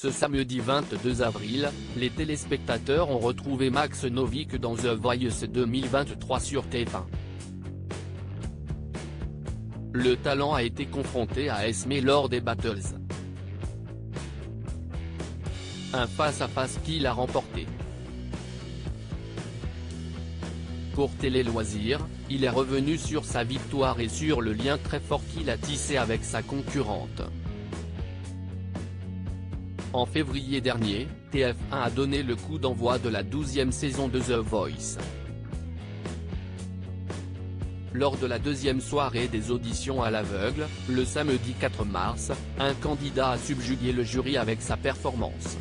Ce samedi 22 avril, les téléspectateurs ont retrouvé Max Novick dans The Voice 2023 sur TF1. Le talent a été confronté à Esmé lors des Battles. Un face-à-face qu'il a remporté. Pour Télé Loisirs, il est revenu sur sa victoire et sur le lien très fort qu'il a tissé avec sa concurrente. En février dernier, TF1 a donné le coup d'envoi de la 12e saison de The Voice. Lors de la deuxième soirée des auditions à l'aveugle, le samedi 4 mars, un candidat a subjugué le jury avec sa performance.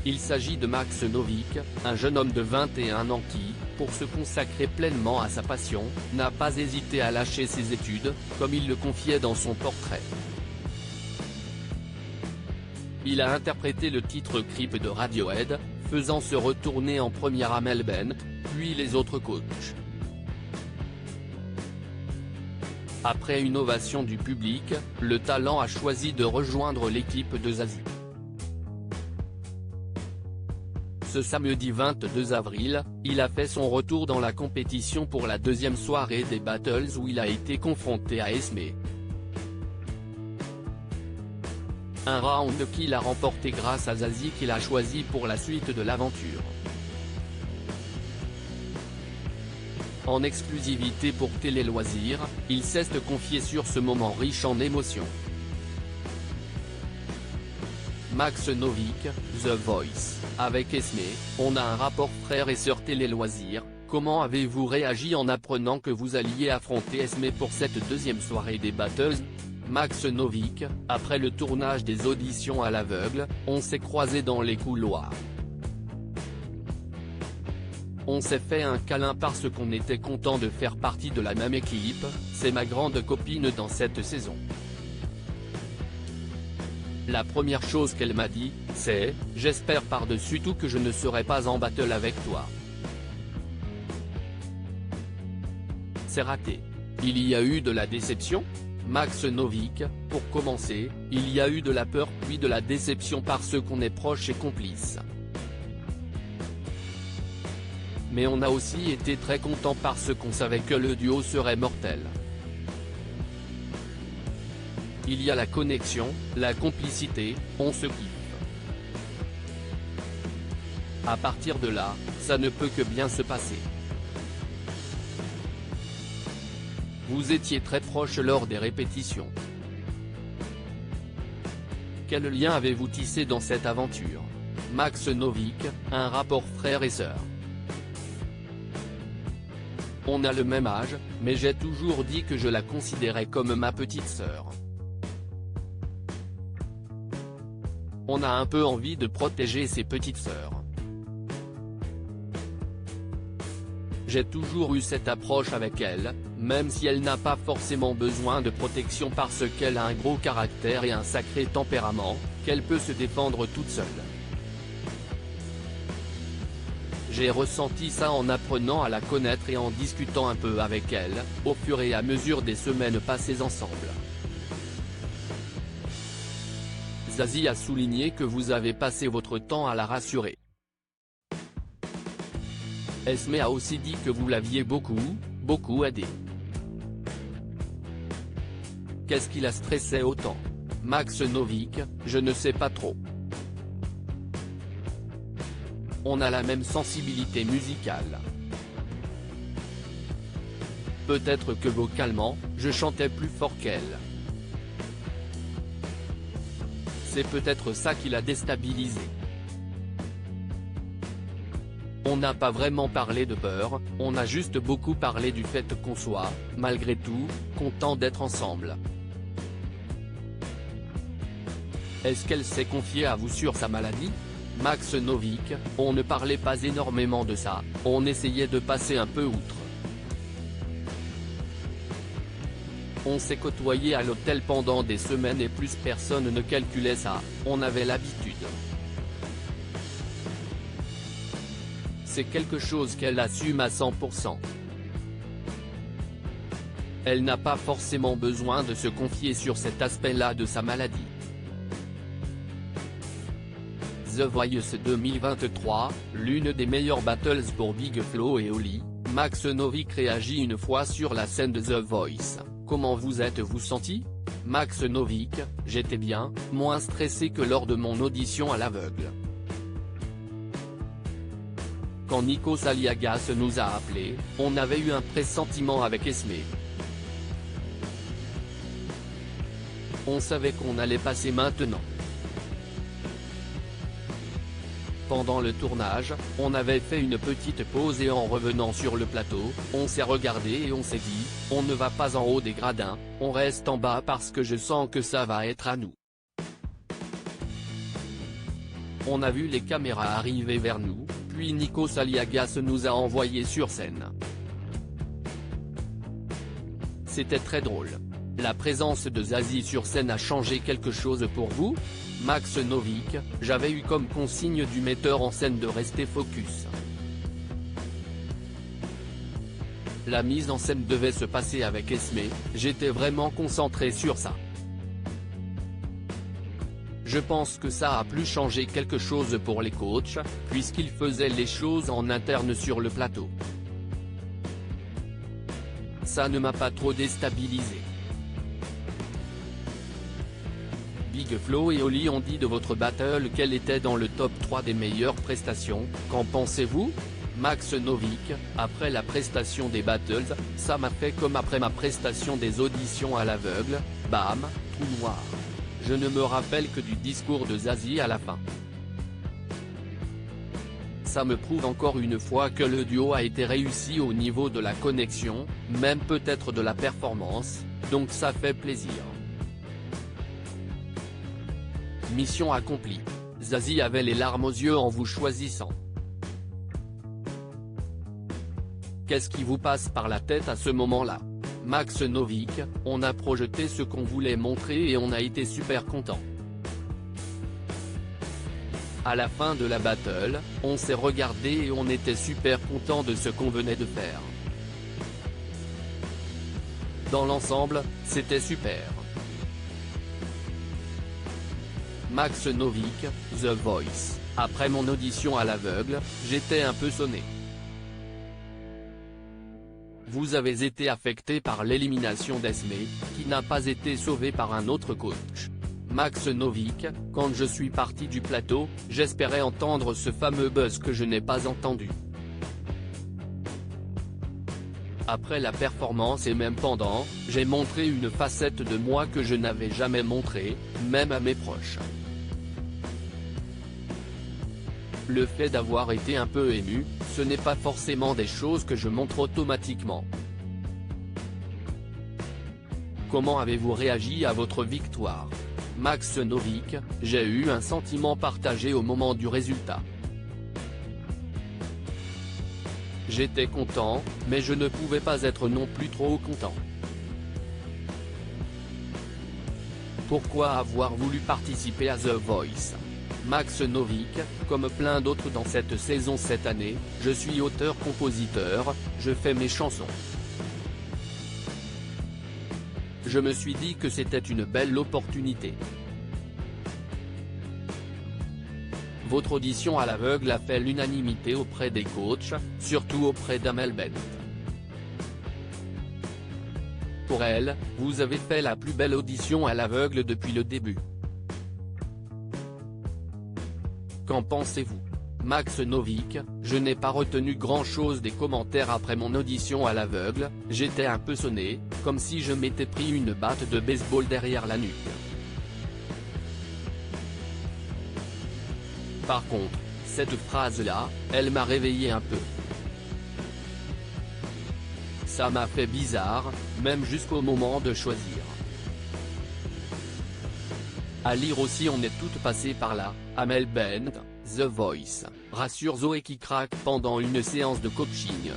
Il s'agit de Max Novick, un jeune homme de 21 ans qui, pour se consacrer pleinement à sa passion, n'a pas hésité à lâcher ses études, comme il le confiait dans son portrait. Il a interprété le titre Creep de Radiohead, faisant se retourner en première Amel Bent, puis les autres coachs. Après une ovation du public, le talent a choisi de rejoindre l'équipe de Zazie. Ce samedi 22 avril, il a fait son retour dans la compétition pour la deuxième soirée des Battles où il a été confronté à Esmé. Un round qu'il a remporté grâce à Zazie qu'il a choisi pour la suite de l'aventure. En exclusivité pour Télé Loisirs, il s'est confié sur ce moment riche en émotions. Max Novick, The Voice, avec Esmé, on a un rapport frère et sœur Télé Loisirs. Comment avez-vous réagi en apprenant que vous alliez affronter Esmé pour cette deuxième soirée des Battles? Max Novick, après le tournage des auditions à l'aveugle, on s'est croisés dans les couloirs. On s'est fait un câlin parce qu'on était content de faire partie de la même équipe, c'est ma grande copine dans cette saison. La première chose qu'elle m'a dit, c'est « J'espère par-dessus tout que je ne serai pas en battle avec toi. » C'est raté. Il y a eu de la déception ? Max Novick, pour commencer, il y a eu de la peur puis de la déception parce qu'on est proche et complice. Mais on a aussi été très content parce qu'on savait que le duo serait mortel. Il y a la connexion, la complicité, on se kiffe. À partir de là, ça ne peut que bien se passer. Vous étiez très proches lors des répétitions. Quel lien avez-vous tissé dans cette aventure? Max Novick, un rapport frère et sœur. On a le même âge, mais j'ai toujours dit que je la considérais comme ma petite sœur. On a un peu envie de protéger ses petites sœurs. J'ai toujours eu cette approche avec elle, même si elle n'a pas forcément besoin de protection parce qu'elle a un gros caractère et un sacré tempérament, qu'elle peut se défendre toute seule. J'ai ressenti ça en apprenant à la connaître et en discutant un peu avec elle, au fur et à mesure des semaines passées ensemble. Zazie a souligné que vous avez passé votre temps à la rassurer. Esmé a aussi dit que vous l'aviez beaucoup aidé. Qu'est-ce qui la stressait autant? Max Novick, je ne sais pas trop. On a la même sensibilité musicale. Peut-être que vocalement, je chantais plus fort qu'elle. C'est peut-être ça qui l'a déstabilisé. On n'a pas vraiment parlé de peur, on a juste beaucoup parlé du fait qu'on soit, malgré tout, content d'être ensemble. Est-ce qu'elle s'est confiée à vous sur sa maladie? Max Novick, on ne parlait pas énormément de ça, on essayait de passer un peu outre. On s'est côtoyé à l'hôtel pendant des semaines et plus personne ne calculait ça, on avait l'habitude. C'est quelque chose qu'elle assume à 100%. Elle n'a pas forcément besoin de se confier sur cet aspect-là de sa maladie. The Voice 2023, l'une des meilleures battles pour Big Flo et Oli, Max Novick réagit une fois sur la scène de The Voice. Comment vous êtes-vous senti ? Max Novick, j'étais bien, moins stressé que lors de mon audition à l'aveugle. Quand Nikos Aliagas nous a appelés, on avait eu un pressentiment avec Esme. On savait qu'on allait passer maintenant. Pendant le tournage, on avait fait une petite pause et en revenant sur le plateau, on s'est regardé et on s'est dit, on ne va pas en haut des gradins, on reste en bas parce que je sens que ça va être à nous. On a vu les caméras arriver vers nous, puis Nikos Aliagas nous a envoyés sur scène. C'était très drôle. La présence de Zazie sur scène a changé quelque chose pour vous ? Max Novick, j'avais eu comme consigne du metteur en scène de rester focus. La mise en scène devait se passer avec Esme, j'étais vraiment concentré sur ça. Je pense que ça a pu changer quelque chose pour les coachs, puisqu'ils faisaient les choses en interne sur le plateau. Ça ne m'a pas trop déstabilisé. Big Flo et Oli ont dit de votre battle qu'elle était dans le top 3 des meilleures prestations, qu'en pensez-vous ? Max Novick, après la prestation des battles, ça m'a fait comme après ma prestation des auditions à l'aveugle, bam, trou noir. Je ne me rappelle que du discours de Zazie à la fin. Ça me prouve encore une fois que le duo a été réussi au niveau de la connexion, même peut-être de la performance, donc ça fait plaisir. Mission accomplie. Zazie avait les larmes aux yeux en vous choisissant. Qu'est-ce qui vous passe par la tête à ce moment-là ? Max Novick, on a projeté ce qu'on voulait montrer et on a été super content. À la fin de la battle, on s'est regardé et on était super content de ce qu'on venait de faire. Dans l'ensemble, c'était super. Max Novick, The Voice, après mon audition à l'aveugle, j'étais un peu sonné. Vous avez été affecté par l'élimination d'Esme, qui n'a pas été sauvée par un autre coach. Max Novick, quand je suis parti du plateau, j'espérais entendre ce fameux buzz que je n'ai pas entendu. Après la performance et même pendant, j'ai montré une facette de moi que je n'avais jamais montrée, même à mes proches. Le fait d'avoir été un peu ému, ce n'est pas forcément des choses que je montre automatiquement. Comment avez-vous réagi à votre victoire ? Max Novick, j'ai eu un sentiment partagé au moment du résultat. J'étais content, mais je ne pouvais pas être non plus trop content. Pourquoi avoir voulu participer à The Voice ? Max Novick, comme plein d'autres dans cette saison cette année, je suis auteur-compositeur, je fais mes chansons. Je me suis dit que c'était une belle opportunité. Votre audition à l'aveugle a fait l'unanimité auprès des coachs, surtout auprès d'Amel Bent. Pour elle, vous avez fait la plus belle audition à l'aveugle depuis le début. Qu'en pensez-vous ? Max Novick, je n'ai pas retenu grand-chose des commentaires après mon audition à l'aveugle, j'étais un peu sonné, comme si je m'étais pris une batte de baseball derrière la nuque. Par contre, cette phrase-là, elle m'a réveillé un peu. Ça m'a fait bizarre, même jusqu'au moment de choisir. À lire aussi on est toutes passées par là, Amel Bent, The Voice, rassure Zoé qui craque pendant une séance de coaching.